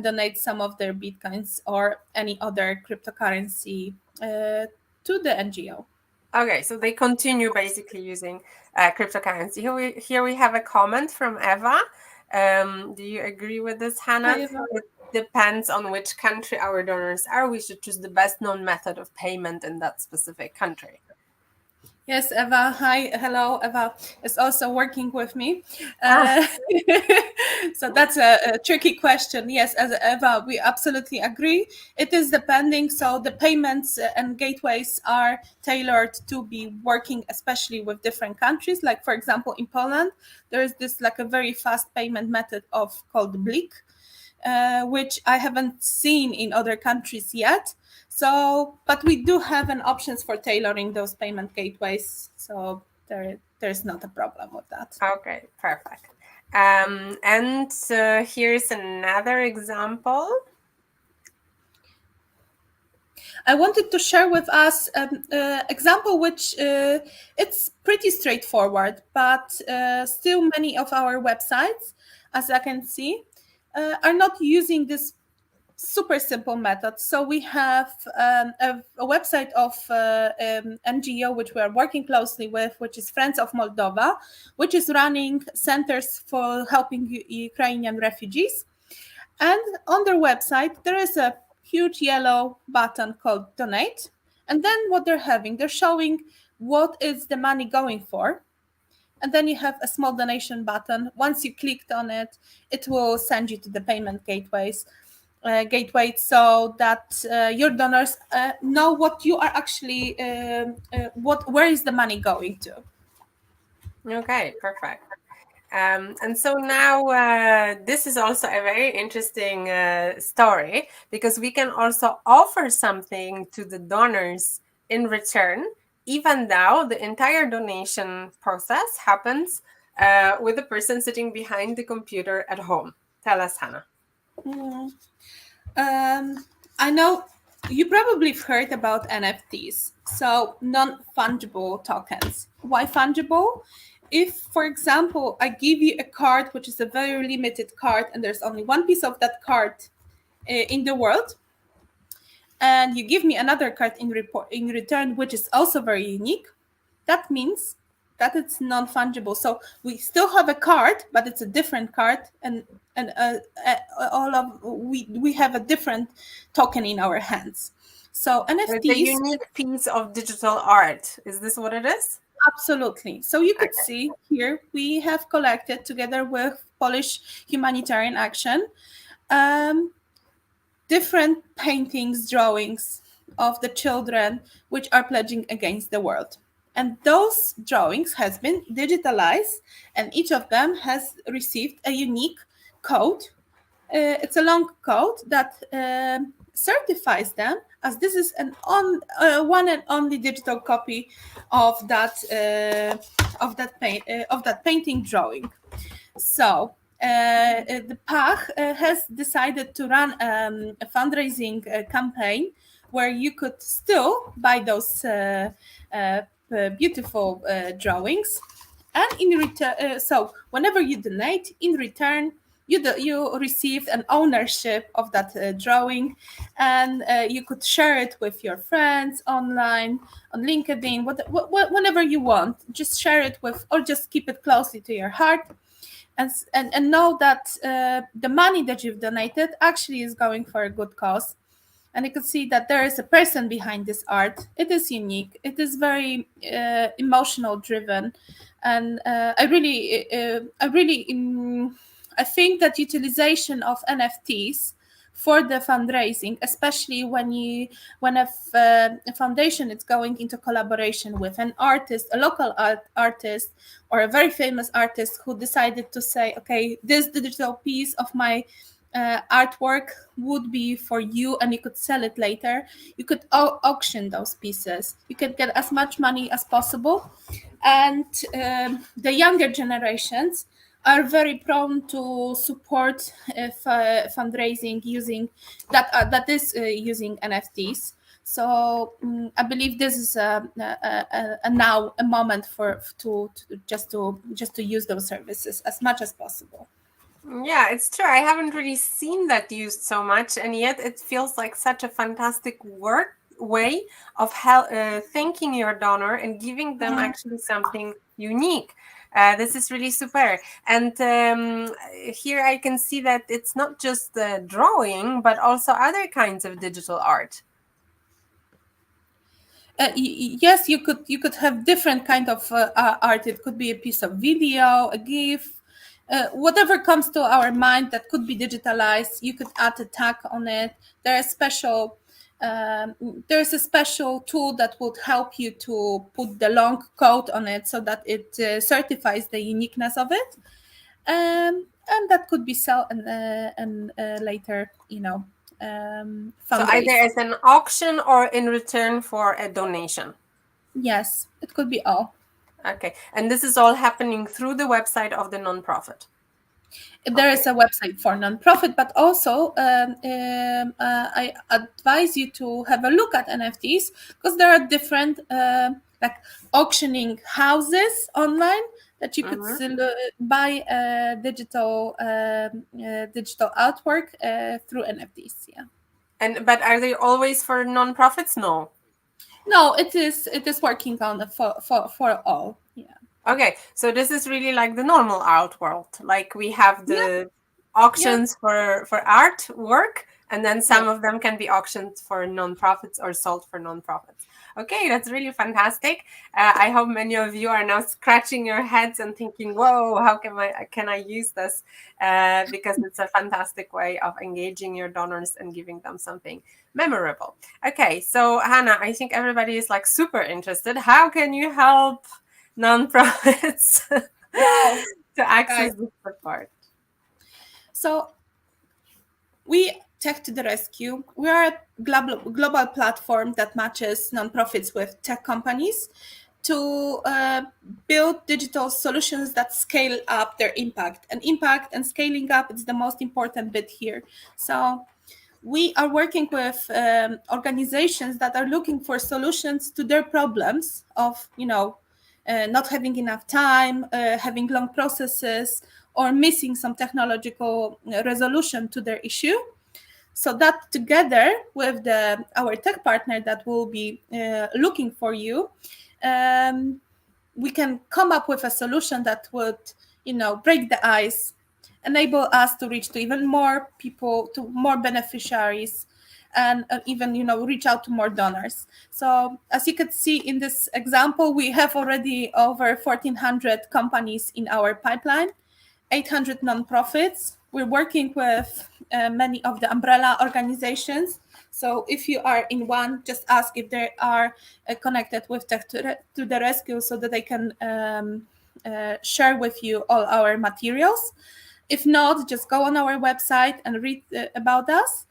donate some of their bitcoins or any other cryptocurrency to the NGO. Okay, so they continue basically using cryptocurrency. Here we have a comment from Eva. Do you agree with this, Hi, Hannah? Eva. It depends on which country our donors are. We should choose the best known method of payment in that specific country. Yes, Eva. Hi, hello. Eva is also working with me. Ah, Uh, so that's a tricky question. Yes, as Eva, we absolutely agree. It is depending. So the payments and gateways are tailored to be working, especially with different countries. Like for example, in Poland, there is this like a very fast payment method of called Blik, which I haven't seen in other countries yet. So, but we do have an options for tailoring those payment gateways. So there's not a problem with that. okay, perfect. And here's another example. I wanted to share with us an example which it's pretty straightforward, but still many of our websites, as I can see, are not using this super simple method. So we have a website of NGO which we are working closely with, which is Friends of Moldova, which is running centers for helping Ukrainian refugees. And on their website, there is a huge yellow button called Donate. And then what they're showing what is the money going for. And then you have a small donation button. Once you clicked on it, it will send you to the payment gateway, so that your donors know what you are actually where is the money going to. Okay, perfect. And so now this is also a very interesting story because we can also offer something to the donors in return, even though the entire donation process happens with the person sitting behind the computer at home. Tell us, Hannah. Mm. I know you probably have heard about NFTs, so non-fungible tokens. Why fungible? If, for example, I give you a card which is a very limited card and there's only one piece of that card in the world, and you give me another card in return which is also very unique, that means that it's non-fungible. So we still have a card, but it's a different card, and all of we have a different token in our hands. So It's a NFTs, unique piece of digital art. Is this what it is? absolutely. So you could Okay. see here we have collected together with Polish Humanitarian Action um, different paintings, drawings of the children which are pledging against the world. And those drawings has been digitalized, and each of them has received a unique code. It's a long code that certifies them as this is one and only digital copy of that painting drawing. So the PAH has decided to run a fundraising campaign where you could still buy those beautiful drawings, and in return, so whenever you donate, in return, you received an ownership of that drawing, and you could share it with your friends online, on LinkedIn, whenever you want. Just share it with, or just keep it closely to your heart, and know that the money that you've donated actually is going for a good cause. And you could see that there is a person behind this art. It is unique. It is very emotional driven, and I think that utilization of NFTs for the fundraising, especially when a foundation is going into collaboration with an artist, a local artist, or a very famous artist who decided to say, okay, this digital piece of my artwork would be for you, and you could sell it later. You could auction those pieces. You can get as much money as possible, and the younger generations are very prone to support fundraising using that is using NFTs. So I believe this is now a moment for to use those services as much as possible. Yeah, it's true. I haven't really seen that used so much, and yet it feels like such a fantastic way of thanking your donor and giving them actually something unique. This is really super. And here I can see that it's not just the drawing, but also other kinds of digital art. Yes, you could have different kind of art. It could be a piece of video, a GIF, whatever comes to our mind that could be digitalized. You could add a tag on it. Um, there's a special tool that would help you to put the long code on it so that it certifies the uniqueness of it, and that could be sell and later, So either fundraise. as an auction or in return for a donation. Yes, it could be all. Okay, and this is all happening through the website of the nonprofit. There is a website for nonprofit, but also I advise you to have a look at NFTs, because there are different like auctioning houses online that you could still buy digital artwork through NFTs. Yeah. But are they always for nonprofits? No. No, it is working on for all. Yeah. Okay, so this is really like the normal art world. Like we have Yeah. the auctions for artwork, and then some Yeah. of them can be auctioned for nonprofits or sold for nonprofits. Okay, that's really fantastic. I hope many of you are now scratching your heads and thinking, "Whoa, how can I use this?" Because it's a fantastic way of engaging your donors and giving them something memorable. Okay, so Hannah, I think everybody is like super interested. How can you help nonprofits Wow. to access Guys. this support? So we Tech to the Rescue. We are a global platform that matches nonprofits with tech companies to build digital solutions that scale up their impact. And impact and scaling up is the most important bit here. So we are working with organizations that are looking for solutions to their problems of, not having enough time, having long processes, or missing some technological resolution to their issue. So that together with our tech partner that will be looking for you, we can come up with a solution that would, break the ice, enable us to reach to even more people, to more beneficiaries, and even, reach out to more donors. So as you could see in this example, we have already over 1,400 companies in our pipeline, 800 nonprofits. We're working with many of the umbrella organizations. So if you are in one, just ask if they are connected with Tech to the Rescue, so that they can share with you all our materials. If not, just go on our website and read about us.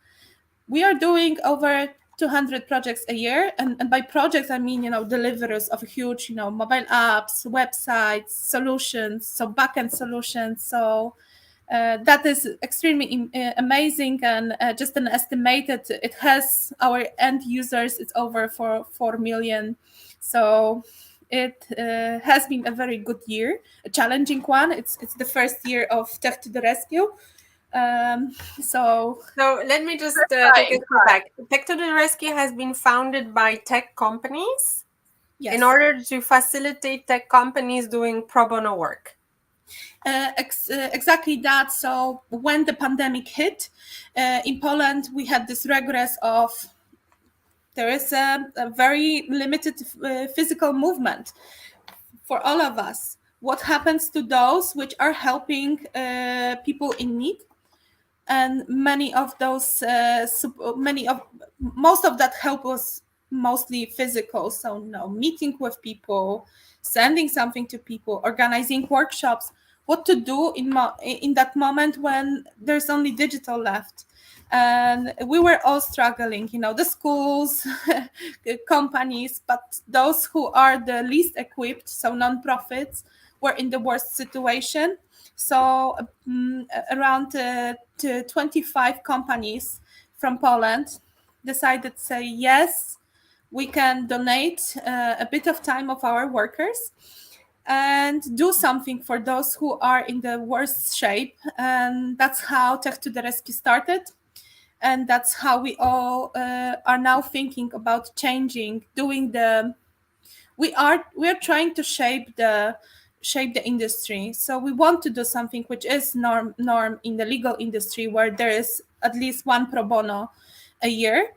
We are doing over 200 projects a year, and by projects I mean, deliverers of huge, mobile apps, websites, solutions, so backend solutions. So That is extremely amazing, and just an estimated, it has our end users, it's over 4 million. So it has been a very good year, a challenging one. It's the first year of Tech to the Rescue. So So let me just take a step back. Tech to the Rescue has been founded by tech companies in yes, order to facilitate tech companies doing pro bono work. exactly that. So when the pandemic hit in Poland, we had this regress of there is a very limited physical movement for all of us. What happens to those which are helping people in need? And many of those, most of that help was mostly physical. So, meeting with people, sending something to people, organizing workshops. What to do in that moment when there's only digital left? And we were all struggling, the schools, the companies, but those who are the least equipped, so nonprofits, were in the worst situation. So around 25 companies from Poland decided to say yes, we can donate a bit of time of our workers and do something for those who are in the worst shape. And that's how Tech to the Rescue started. And that's how we all are now thinking about changing, doing the we are trying to shape the industry. So we want to do something which is norm in the legal industry, where there is at least one pro bono a year.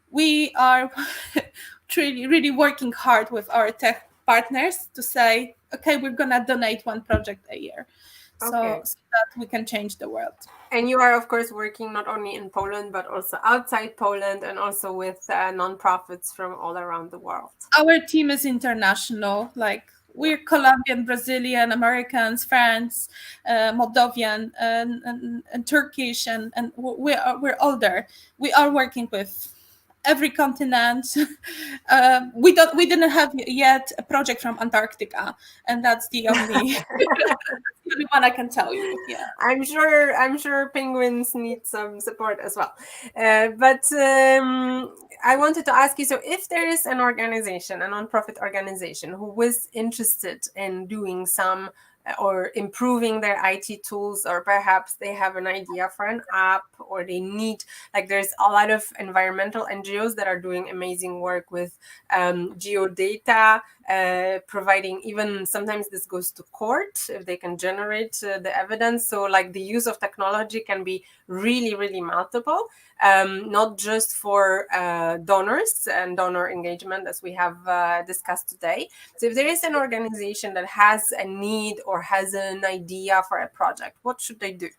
We are really working hard with our tech partners to say, okay, we're gonna donate one project a year, Okay. so that we can change the world. And you are, of course, working not only in Poland, but also outside Poland and also with nonprofits from all around the world. Our team is international. Like, Yeah. we're Colombian, Brazilian, Americans, France, Moldovan, and Turkish, and we're all there. We are working with every continent. We didn't have yet a project from Antarctica, and that's the only the only one I can tell you. Yeah. I'm sure penguins need some support as well. But I wanted to ask you, so if there is an organization, a nonprofit organization who was interested in doing some or improving their IT tools, or perhaps they have an idea for an app, or they need, like, there's a lot of environmental NGOs that are doing amazing work with geodata, providing, even sometimes this goes to court if they can generate the evidence. So like the use of technology can be really, really multiple, not just for donors and donor engagement, as we have discussed today. So if there is an organization that has a need or has an idea for a project, what should they do?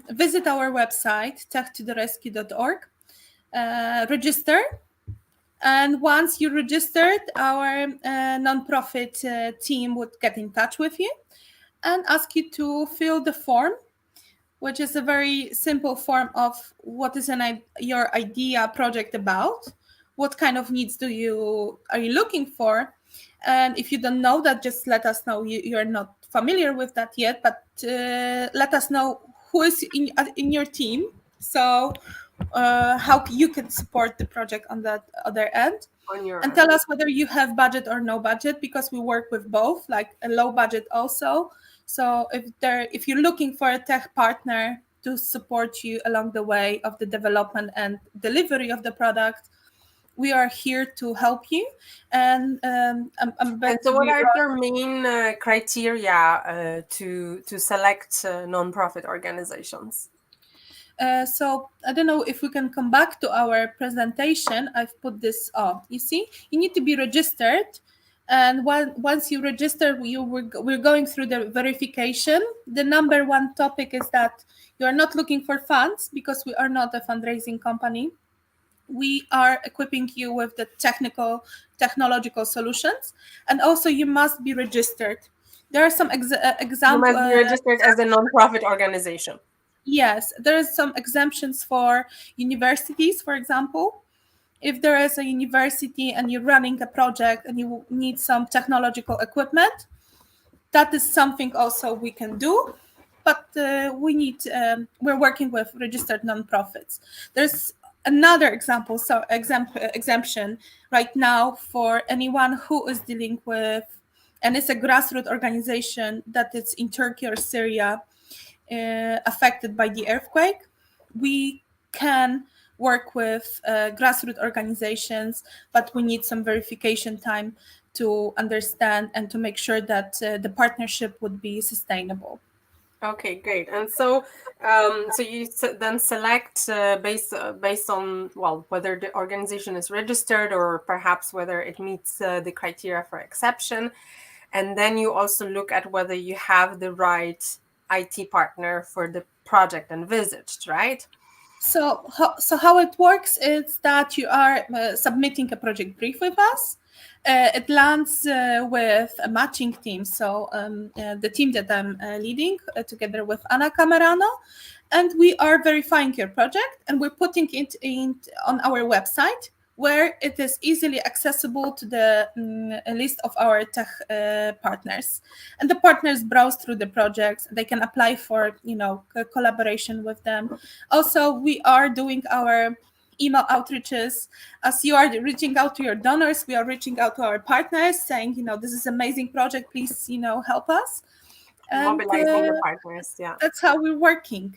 Visit our website, techtotherescue.org, register. And once you registered, our nonprofit team would get in touch with you and ask you to fill the form, which is a very simple form of what is your idea project about, what kind of needs are you looking for. And if you don't know that, just let us know. You're not familiar with that yet, but let us know who is in your team, so how you can support the project on that other end. On your And end. tell us whether you have budget or no budget, because we work with both, like a low budget also. So if you're looking for a tech partner to support you along the way of the development and delivery of the product, we are here to help you. And I'm And bet so what we are your main criteria to select nonprofit organizations? So I don't know if we can come back to our presentation. I've put this up. You see, you need to be registered. And once you register, we're going through the verification. The number one topic is that you are not looking for funds, because we are not a fundraising company. We are equipping you with the technological solutions. And also, you must be registered. There are some You examples. must be registered as a nonprofit organization. Yes, there is some exemptions for universities, for example. If there is a university and you're running a project and you need some technological equipment, that is something also we can do. but we're working with registered nonprofits. There's another example, exemption right now for anyone who is dealing with, and it's a grassroots organization that is in Turkey or Syria, affected by the earthquake. We can work with grassroots organizations, but we need some verification time to understand and to make sure that the partnership would be sustainable. Okay, great. And so, so you then select based on, well, whether the organization is registered or perhaps whether it meets the criteria for exception. And then you also look at whether you have the right IT partner for the project envisaged, right? So how it works is that you are submitting a project brief with us. It lands with a matching team. So the team that I'm leading together with Anna Camerano, and we are verifying your project and we're putting it in on our website where it is easily accessible to the list of our tech partners, and the partners browse through the projects. They can apply for collaboration with them. Also, we are doing our email outreaches. As you are reaching out to your donors, we are reaching out to our partners saying, this is amazing project, please help us. And Mobilizing the partners, yeah. that's how we're working.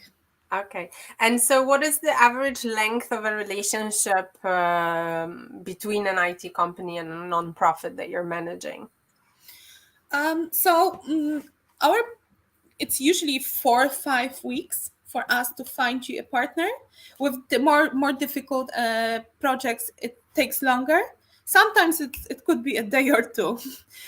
Okay. And so what is the average length of a relationship between an IT company and a nonprofit that you're managing? So our it's usually 4 or 5 weeks for us to find you a partner. With the more difficult projects, it takes longer. Sometimes it could be a day or two.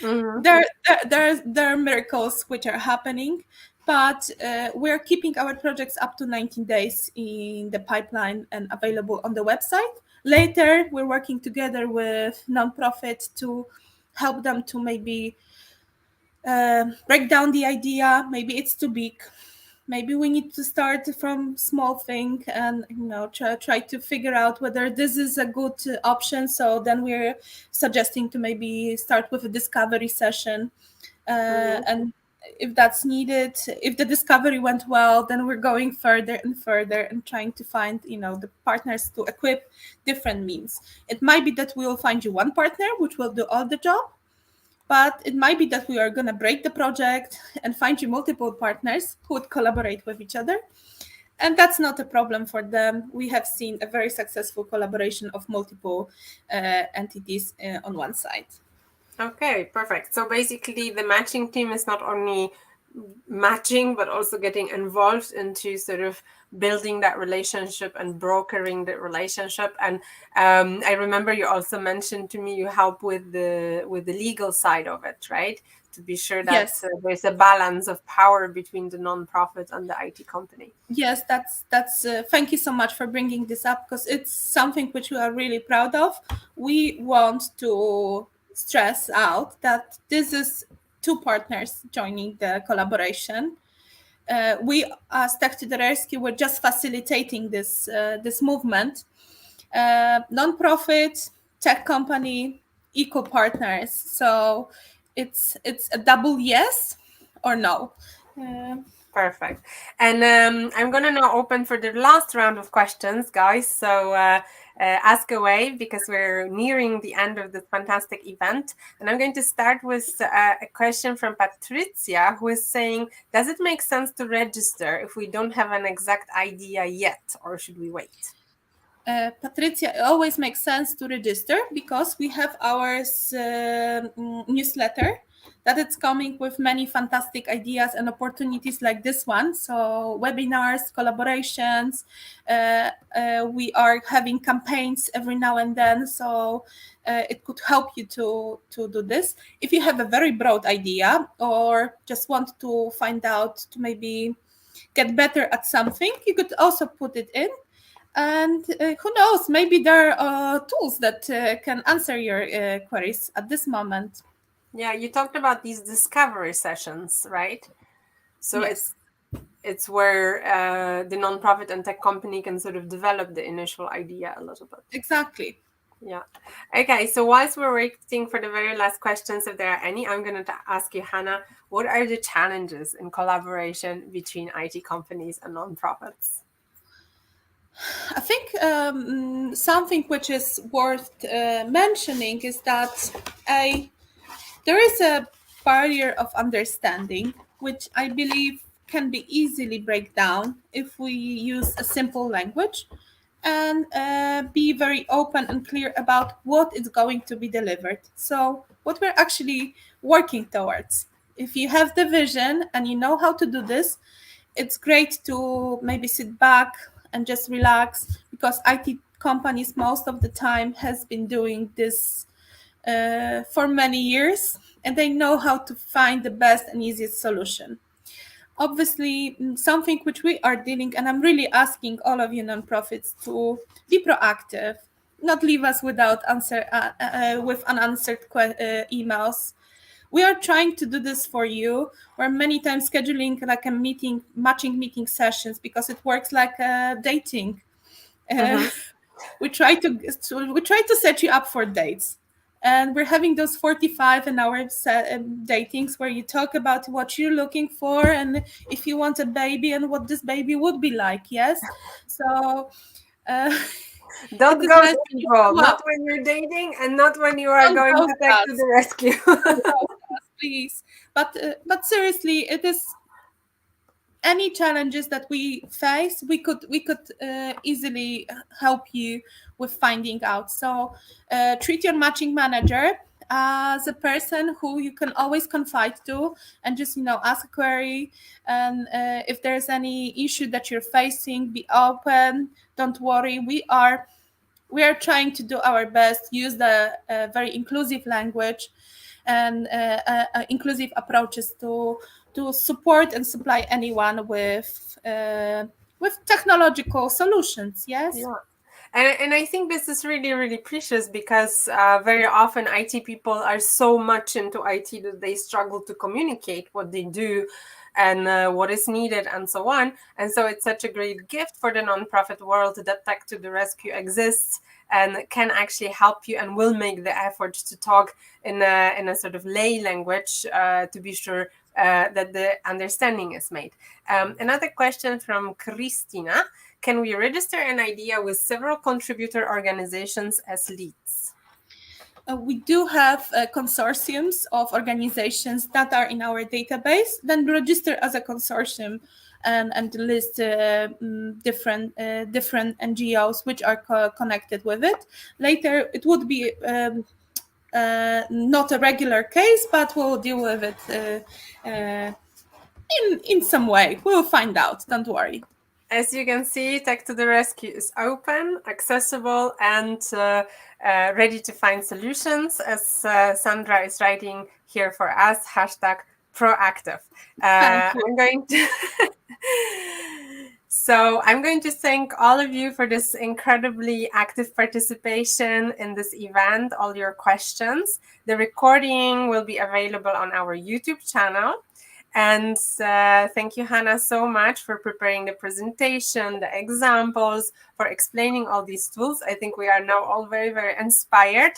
Mm-hmm. There are miracles which are happening, but we're keeping our projects up to 19 days in the pipeline and available on the website. Later, we're working together with nonprofits to help them to maybe break down the idea. Maybe it's too big. Maybe we need to start from small thing and try to figure out whether this is a good option. So then we're suggesting to maybe start with a discovery session, Mm-hmm. and if that's needed, if the discovery went well, then we're going further and further and trying to find the partners to equip different means. It might be that we will find you one partner which will do all the job, but it might be that we are going to break the project and find you multiple partners who would collaborate with each other. And that's not a problem for them. We have seen a very successful collaboration of multiple entities on one side. Okay, perfect. So basically, the matching team is not only matching, but also getting involved into sort of building that relationship and brokering the relationship. And I remember you also mentioned to me you help with the legal side of it, right? To be sure that Yes. there's a balance of power between the nonprofit and the IT company. Yes, that's. Thank you so much for bringing this up because it's something which we are really proud of. We want to stress out that this is two partners joining the collaboration. We as Tech to the Rescue were just facilitating this movement. Non-profit, tech company, eco partners. So it's a double yes or no. Uh, Perfect. And I'm going to now open for the last round of questions, guys. So ask away because we're nearing the end of this fantastic event. And I'm going to start with a question from Patricia, who is saying, does it make sense to register if we don't have an exact idea yet, or should we wait? Patricia, it always makes sense to register because we have our newsletter that it's coming with many fantastic ideas and opportunities like this one. So webinars, collaborations, we are having campaigns every now and then. So it could help you to do this. If you have a very broad idea or just want to find out to maybe get better at something, you could also put it in. And who knows, maybe there are tools that can answer your queries at this moment. Yeah, you talked about these discovery sessions, right? So Yes, it's where the nonprofit and tech company can sort of develop the initial idea a little bit. exactly. Yeah. Okay. So whilst we're waiting for the very last questions, if there are any, I'm going to ask you, Hannah, what are the challenges in collaboration between IT companies and nonprofits? I think something which is worth mentioning is that a there is a barrier of understanding, which I believe can be easily break down if we use a simple language and be very open and clear about what is going to be delivered. So, what we're actually working towards. If you have the vision and you know how to do this, it's great to maybe sit back and just relax because IT companies most of the time has been doing this for many years and they know how to find the best and easiest solution. Obviously, something which we are dealing, and I'm really asking all of you nonprofits to be proactive, not leave us without answer with unanswered emails. We are trying to do this for you. We're many times scheduling like a meeting, matching meeting sessions because it works like dating. Uh, Mm-hmm. we try to set you up for dates, and we're having those 45 an hour datings where you talk about what you're looking for and if you want a baby and what this baby would be like. Yes, so uh, it Don't is ghost nice when you people, follow not up. when you're dating and not when you are Don't going ghost to take to us. the rescue. Don't ghost us, please. But seriously, it is any challenges that we face, we could easily help you with finding out. So treat your matching manager as a person who you can always confide to and just ask a query. And if there's any issue that you're facing, be open. Don't worry, we are trying to do our best, use the very inclusive language and inclusive approaches to support and supply anyone with technological solutions. Yes. Yeah. And I think this is really, really precious because very often IT people are so much into IT that they struggle to communicate what they do and what is needed and so on. And so it's such a great gift for the nonprofit world that Tech to the Rescue exists and can actually help you and will make the effort to talk in a sort of lay language to be sure that the understanding is made. Another question from Christina. Can we register an idea with several contributor organizations as leads? We do have consortiums of organizations that are in our database, then register as a consortium and list different NGOs which are connected with it. Later, it would be not a regular case, but we'll deal with it in some way. We'll find out. Don't worry. As you can see, Tech to the Rescue is open, accessible, and ready to find solutions, as Sandra is writing here for us, hashtag proactive. Thank you. I'm going to... So I'm going to thank all of you for this incredibly active participation in this event, all your questions. The recording will be available on our YouTube channel. And thank you, Hannah, so much for preparing the presentation, the examples, for explaining all these tools. I think we are now all very, very inspired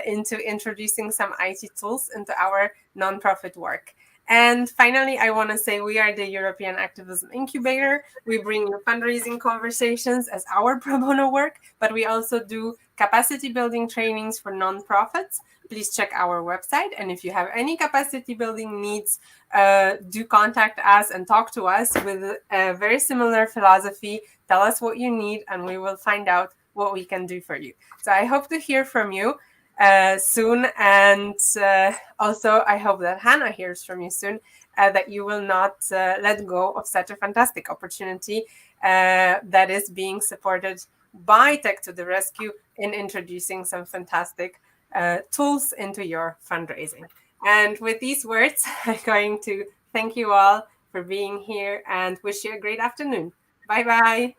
into introducing some IT tools into our nonprofit work. And finally, I want to say we are the European Activism Incubator. We bring you fundraising conversations as our pro bono work, but we also do capacity building trainings for nonprofits. Please check our website. And if you have any capacity building needs, do contact us and talk to us with a very similar philosophy. Tell us what you need, and we will find out what we can do for you. So I hope to hear from you soon. And also, I hope that Hannah hears from you soon, that you will not let go of such a fantastic opportunity that is being supported by Tech to the Rescue in introducing some fantastic tools into your fundraising. And with these words, I'm going to thank you all for being here and wish you a great afternoon. Bye bye.